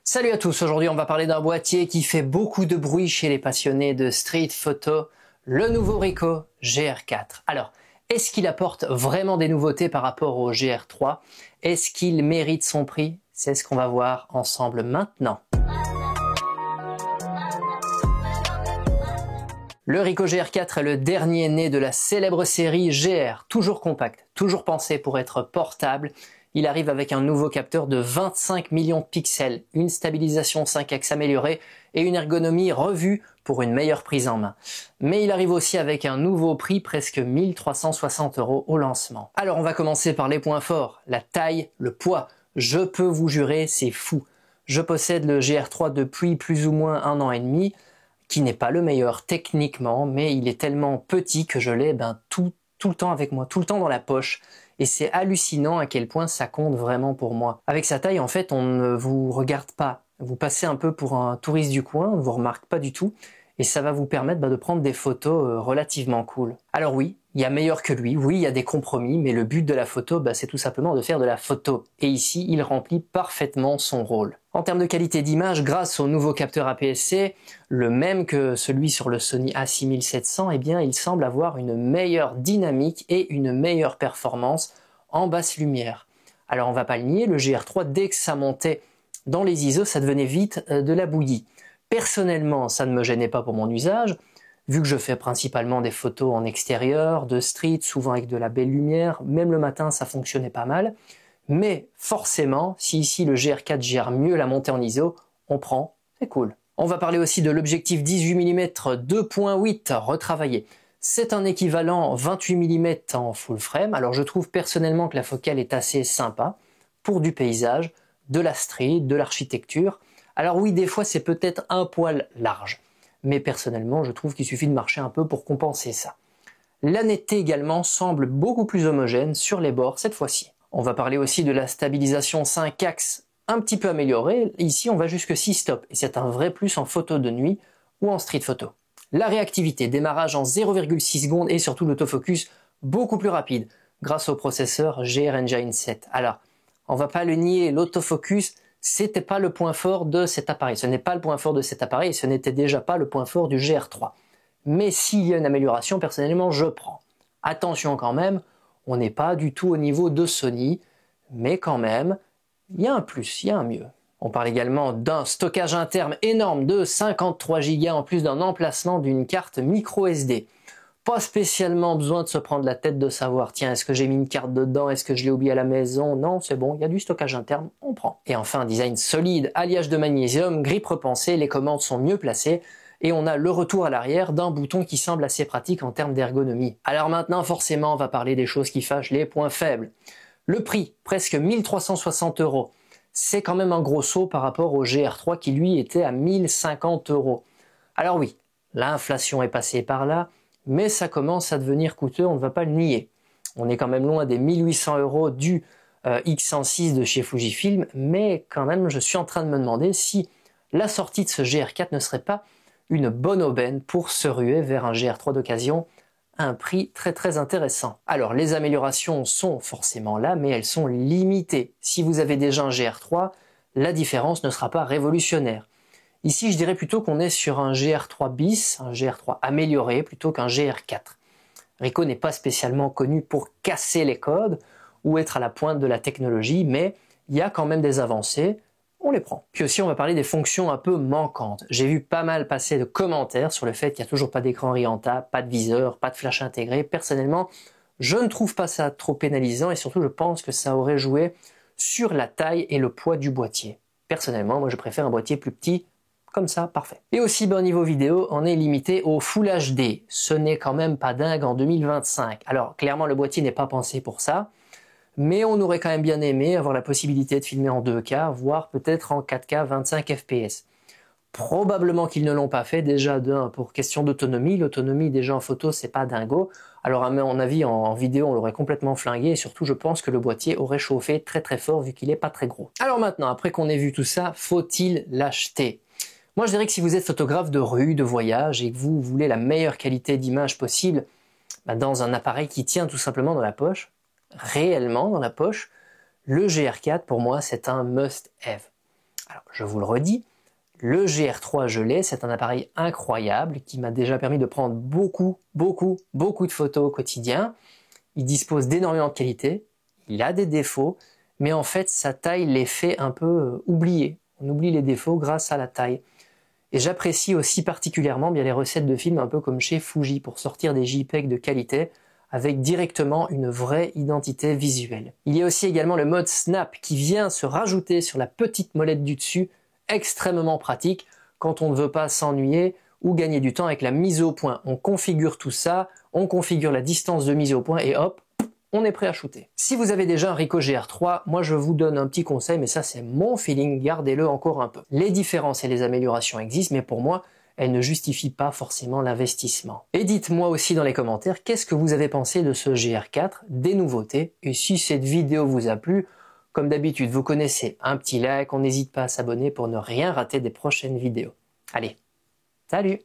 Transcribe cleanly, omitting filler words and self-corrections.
Salut à tous, aujourd'hui on va parler d'un boîtier qui fait beaucoup de bruit chez les passionnés de street photo, le nouveau Ricoh GR4. Alors, est-ce qu'il apporte vraiment des nouveautés par rapport au GR3? Est-ce qu'il mérite son prix? C'est ce qu'on va voir ensemble maintenant. Le Ricoh GR4 est le dernier né de la célèbre série GR, toujours compact, toujours pensé pour être portable. Il arrive avec un nouveau capteur de 25 millions de pixels, une stabilisation 5x améliorée et une ergonomie revue pour une meilleure prise en main. Mais il arrive aussi avec un nouveau prix, presque 1360 € au lancement. Alors on va commencer par les points forts, la taille, le poids. Je peux vous jurer, c'est fou. Je possède le GR3 depuis plus ou moins 1 an et demi, qui n'est pas le meilleur techniquement, mais il est tellement petit que je l'ai tout le temps avec moi, tout le temps dans la poche. Et c'est hallucinant à quel point ça compte vraiment pour moi. Avec sa taille, en fait, on ne vous regarde pas. Vous passez un peu pour un touriste du coin, on ne vous remarque pas du tout. Et ça va vous permettre de prendre des photos relativement cool. Alors oui, il y a meilleur que lui, oui, il y a des compromis, mais le but de la photo, c'est tout simplement de faire de la photo. Et ici, il remplit parfaitement son rôle. En termes de qualité d'image, grâce au nouveau capteur APS-C, le même que celui sur le Sony A6700, eh bien, il semble avoir une meilleure dynamique et une meilleure performance en basse lumière. Alors on va pas le nier, le GR3, dès que ça montait dans les ISO, ça devenait vite de la bouillie. Personnellement, ça ne me gênait pas pour mon usage, vu que je fais principalement des photos en extérieur, de street, souvent avec de la belle lumière, même le matin ça fonctionnait pas mal. Mais forcément, si ici le GR4 gère mieux la montée en ISO, on prend, c'est cool. On va parler aussi de l'objectif 18 mm 2.8 retravaillé. C'est un équivalent 28 mm en full frame, alors je trouve personnellement que la focale est assez sympa pour du paysage, de la street, de l'architecture. Alors oui, des fois c'est peut-être un poil large, mais personnellement je trouve qu'il suffit de marcher un peu pour compenser ça. La netteté également semble beaucoup plus homogène sur les bords cette fois-ci. On va parler aussi de la stabilisation 5 axes un petit peu améliorée. Ici on va jusque 6 stops et c'est un vrai plus en photo de nuit ou en street photo. La réactivité, démarrage en 0,6 secondes et surtout l'autofocus beaucoup plus rapide grâce au processeur GR Engine 7. Alors, on va pas le nier, l'autofocus c'était pas le point fort de cet appareil. Ce n'est pas le point fort de cet appareil et ce n'était déjà pas le point fort du GR3. Mais s'il y a une amélioration, personnellement, je prends. Attention quand même, on n'est pas du tout au niveau de Sony, mais quand même, il y a un plus, il y a un mieux. On parle également d'un stockage interne énorme de 53 Go en plus d'un emplacement d'une carte micro SD. Pas spécialement besoin de se prendre la tête de savoir, tiens, est-ce que j'ai mis une carte dedans, est-ce que je l'ai oublié à la maison? Non, c'est bon, il y a du stockage interne, on prend. Et enfin, design solide, alliage de magnésium, grippe repensée, les commandes sont mieux placées, et on a le retour à l'arrière d'un bouton qui semble assez pratique en termes d'ergonomie. Alors maintenant, forcément, on va parler des choses qui fâchent, les points faibles. Le prix, presque 1360 €. C'est quand même un gros saut par rapport au GR3 qui lui était à 1050 €. Alors oui, l'inflation est passée par là, mais ça commence à devenir coûteux, on ne va pas le nier. On est quand même loin des 1800 € du X106 de chez Fujifilm, mais quand même je suis en train de me demander si la sortie de ce GR4 ne serait pas une bonne aubaine pour se ruer vers un GR3 d'occasion à un prix très intéressant. Alors les améliorations sont forcément là, mais elles sont limitées. Si vous avez déjà un GR3, la différence ne sera pas révolutionnaire. Ici, je dirais plutôt qu'on est sur un GR3 bis, un GR3 amélioré, plutôt qu'un GR4. Ricoh n'est pas spécialement connu pour casser les codes ou être à la pointe de la technologie, mais il y a quand même des avancées, on les prend. Puis aussi, on va parler des fonctions un peu manquantes. J'ai vu pas mal passer de commentaires sur le fait qu'il n'y a toujours pas d'écran Rienta, pas de viseur, pas de flash intégré. Personnellement, je ne trouve pas ça trop pénalisant et surtout, je pense que ça aurait joué sur la taille et le poids du boîtier. Personnellement, moi, je préfère un boîtier plus petit, comme ça, parfait. Et aussi, au niveau vidéo, on est limité au Full HD. Ce n'est quand même pas dingue en 2025. Alors, clairement, le boîtier n'est pas pensé pour ça, mais on aurait quand même bien aimé avoir la possibilité de filmer en 2K, voire peut-être en 4K 25 fps. Probablement qu'ils ne l'ont pas fait, déjà pour question d'autonomie. L'autonomie déjà en photo, c'est pas dingo. Alors à mon avis, en vidéo, on l'aurait complètement flingué et surtout, je pense que le boîtier aurait chauffé très fort vu qu'il est pas très gros. Alors maintenant, après qu'on ait vu tout ça, faut-il l'acheter? Moi, je dirais que si vous êtes photographe de rue, de voyage et que vous voulez la meilleure qualité d'image possible, dans un appareil qui tient tout simplement dans la poche, réellement dans la poche, le GR4 pour moi c'est un must-have. Alors, je vous le redis, le GR3 je l'ai, c'est un appareil incroyable qui m'a déjà permis de prendre beaucoup de photos au quotidien. Il dispose d'énormément de qualité, il a des défauts, mais en fait sa taille les fait un peu oublier. On oublie les défauts grâce à la taille. Et j'apprécie aussi particulièrement bien les recettes de films un peu comme chez Fuji pour sortir des JPEG de qualité avec directement une vraie identité visuelle. Il y a aussi également le mode Snap qui vient se rajouter sur la petite molette du dessus, extrêmement pratique quand on ne veut pas s'ennuyer ou gagner du temps avec la mise au point. On configure tout ça, on configure la distance de mise au point et hop, on est prêt à shooter. Si vous avez déjà un Ricoh GR3, moi je vous donne un petit conseil, mais ça c'est mon feeling, gardez-le encore un peu. Les différences et les améliorations existent, mais pour moi, elles ne justifient pas forcément l'investissement. Et dites-moi aussi dans les commentaires, qu'est-ce que vous avez pensé de ce GR4, des nouveautés, et si cette vidéo vous a plu, comme d'habitude, vous connaissez, un petit like, on n'hésite pas à s'abonner pour ne rien rater des prochaines vidéos. Allez, salut!